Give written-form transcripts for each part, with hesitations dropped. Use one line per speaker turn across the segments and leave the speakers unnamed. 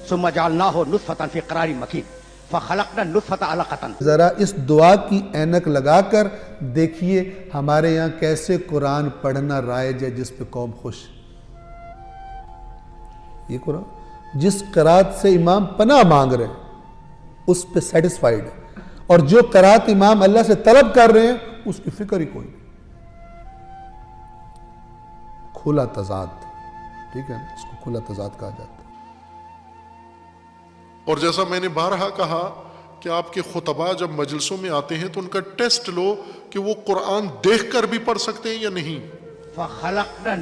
ثم جعلناه نطفة في قرار مكين فخلقنا النطفة علقة.
ذرا اس دعا کی اینک لگا کر دیکھیے ہمارے یہاں کیسے قرآن پڑھنا رائج ہے جس پہ قوم خوش. یہ قرآن جس قرات سے امام پناہ مانگ رہے ہیں اس پہ سیٹسفائیڈ ہے، اور جو قرات امام اللہ سے طلب کر رہے ہیں اس کی فکر ہی کوئی نہیں. کھلا تضاد، ٹھیک ہے نا، اس کو کھلا تضاد کہا جاتا ہے.
اور جیسا میں نے بارہا کہا کہ آپ کے خطبہ جب مجلسوں میں آتے ہیں تو ان کا ٹیسٹ لو کہ وہ قرآن دیکھ کر بھی پڑھ سکتے ہیں یا نہیں.
وخلقنا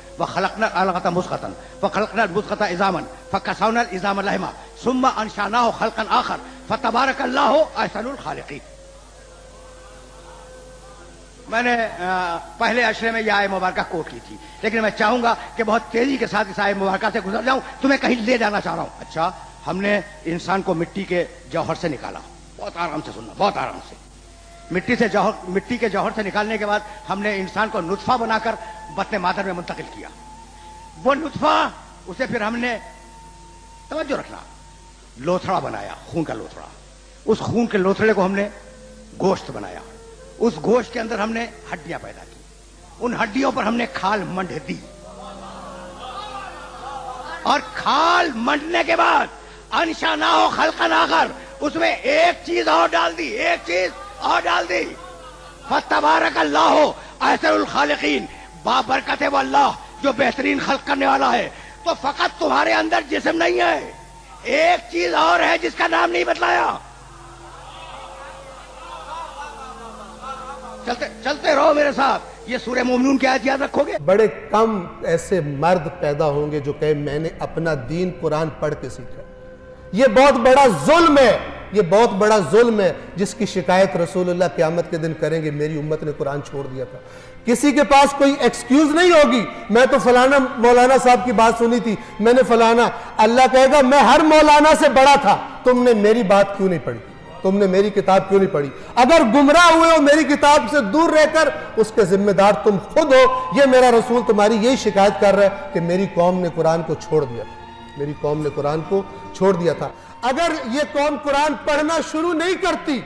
العلقة مضغة فخلقنا المضغة عظاما فكسونا العظام لحما ثم انشأناه خلقا آخر فتبارك الله احسن الخالقين. میں نے پہلے اشرے میں یہ آیت مبارکہ کوٹ کی تھی، لیکن میں چاہوں گا کہ بہت تیزی کے ساتھ اس آیت مبارکہ سے گزر جاؤں. تمہیں کہیں لے جانا چاہ رہا ہوں. اچھا، ہم نے انسان کو مٹی کے جوہر سے نکالا. بہت آرام سے سننا، بہت آرام سے. مٹی کے جوہر سے نکالنے کے بعد ہم نے انسان کو نطفہ بنا کر بطن مادر میں منتقل کیا. وہ نطفہ اسے پھر ہم نے، توجہ رکھنا، لوتھڑا بنایا، خون کا لوتھڑا. اس خون کے لوتھڑے کو ہم نے گوشت بنایا. اس گوشت کے اندر ہم نے ہڈیاں پیدا کی. ان ہڈیوں پر ہم نے کھال منڈ دی، اور کھال منڈنے کے بعد انشأناه خلقا آخر، اس میں ایک چیز اور ڈال دی، ایک چیز اور ڈال دی. فتبارک اللہ احسن الخالقین، بابرکت ہے وہ اللہ جو بہترین خلق کرنے والا ہے. تو فقط تمہارے اندر جسم نہیں ہے، ایک چیز اور ہے جس کا نام نہیں بتلایا. چلتے رہو میرے ساتھ. یہ سورہ مومنون کی آیت یاد رکھو گے.
بڑے کم ایسے مرد پیدا ہوں گے جو کہے میں نے اپنا دین قرآن پڑھ کے سیکھا. یہ بہت بڑا ظلم ہے، یہ بہت بڑا ظلم ہے جس کی شکایت رسول اللہ قیامت کے دن کریں گے میری امت نے قرآن چھوڑ دیا تھا. کسی کے پاس کوئی ایکسکیوز نہیں ہوگی، میں تو فلانا مولانا صاحب کی بات سنی تھی، میں نے فلانا. اللہ کہے گا میں ہر مولانا سے بڑا تھا، تم نے میری بات کیوں نہیں پڑھی، تم نے میری کتاب کیوں نہیں پڑھی. اگر گمراہ ہوئے ہو میری کتاب سے دور رہ کر، اس کے ذمہ دار تم خود ہو. یہ میرا رسول تمہاری یہی شکایت کر رہا ہے کہ میری قوم نے قرآن کو چھوڑ دیا تھا، میری قوم نے قرآن کو چھوڑ دیا تھا. اگر یہ قوم قرآن پڑھنا شروع نہیں کرتی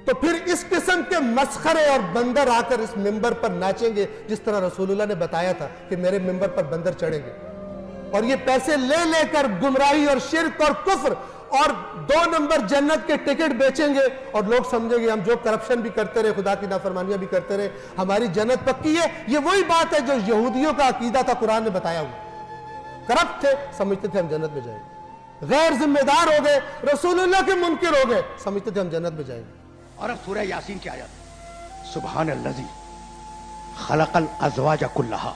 تو پھر اس قسم کے مسخرے اور بندر آ کر اس ممبر پر ناچیں گے جس طرح رسول اللہ نے بتایا تھا کہ میرے ممبر پر بندر چڑھیں گے، اور یہ پیسے لے لے کر گمراہی اور شرک اور کفر اور 2 نمبر جنت کے ٹکٹ بیچیں گے، اور لوگ سمجھیں گے ہم جو کرپشن بھی کرتے رہے، خدا کی نافرمانیاں بھی کرتے رہے، ہماری جنت پکی ہے. یہ وہی بات ہے جو یہودیوں کا عقیدہ تھا قرآن نے بتایا ہوا. کرپٹ تھے، سمجھتے تھے ہم جنت میں جائیں گے. غیر ذمہ دار ہو گئے، رسول اللہ کے منکر ہو گئے، سمجھتے تھے ہم جنت میں جائیں گے.
اور اب سورہ یاسین کی آیت، سبحان الذی خلق الازواج کلھا.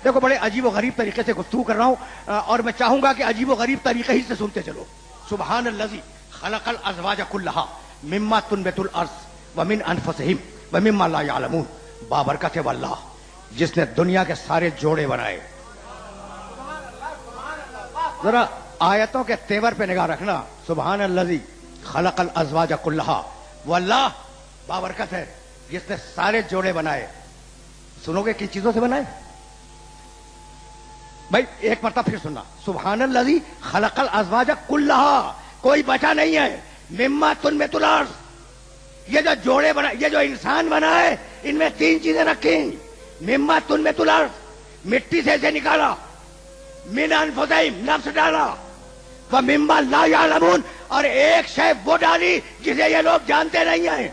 دیکھو بڑے عجیب و غریب طریقے سے گفتگو کر رہا ہوں، اور میں چاہوں گا کہ عجیب و غریب طریقے ہی سے سنتے چلو. سبحان الذی خلق الازواج کلھا مما تنبت الارض ومن انفسہم ومما لا یعلمون. بابرکت ہے وہ اللہ جس نے دنیا کے سارے جوڑے بنائے. ذرا آیتوں کے تیور پہ نگاہ رکھنا. سبحان الذی خلق الازواج کلھا، وہ اللہ بابرکت ہے جس نے سارے جوڑے بنائے. سنو گے کن چیزوں سے بنائے؟ بھائی ایک مرتبہ پھر سننا. سبحان الذی خلق الازواج کلھا، کوئی بچا نہیں ہے. مما تنبت الارض، یہ جو جوڑے بنائے، یہ جو انسان بنا ہے، ان میں 3 چیزیں رکھیں. مما تنبت الارض، مٹی سے اسے نکالا. من انفسہم، نفس ڈالا. ومما لا یعلمون، اور ایک شے وہ ڈالی جسے یہ لوگ جانتے نہیں ہیں.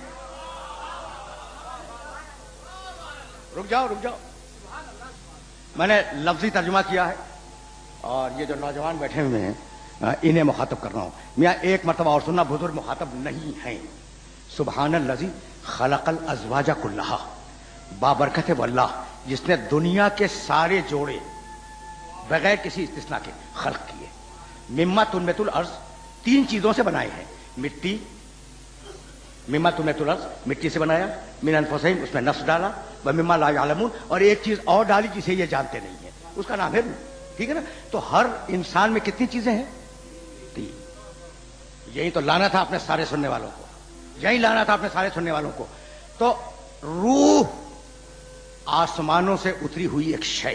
رک جاؤ رک جاؤ، میں نے لفظی ترجمہ کیا ہے، اور یہ جو نوجوان بیٹھے ہوئے ہیں انہیں مخاطب کر رہا ہوں. میاں ایک مرتبہ اور سننا، بزرگ مخاطب نہیں ہیں. سبحان الذی خلق الازواج کلھا، بابرکت ہے وہ اللہ جس نے دنیا کے سارے جوڑے بغیر کسی استثناء کے خلق کیے. مما تنبت الارض، 3 چیزوں سے بنائے ہیں. مٹی، مما تنبت الارض، مٹی سے بنایا. من انفسہم، اس میں نفس ڈالا. ومما لا یعلمون، اور ایک چیز اور ڈالی جسے یہ جانتے نہیں ہیں، اس کا نام ہے روح. ٹھیک ہے نا؟ تو ہر انسان میں کتنی چیزیں ہیں؟ 3. یہی تو لانا تھا اپنے سارے سننے والوں کو، یہی لانا تھا اپنے سارے سننے والوں کو. تو روح آسمانوں سے اتری ہوئی ایک شے،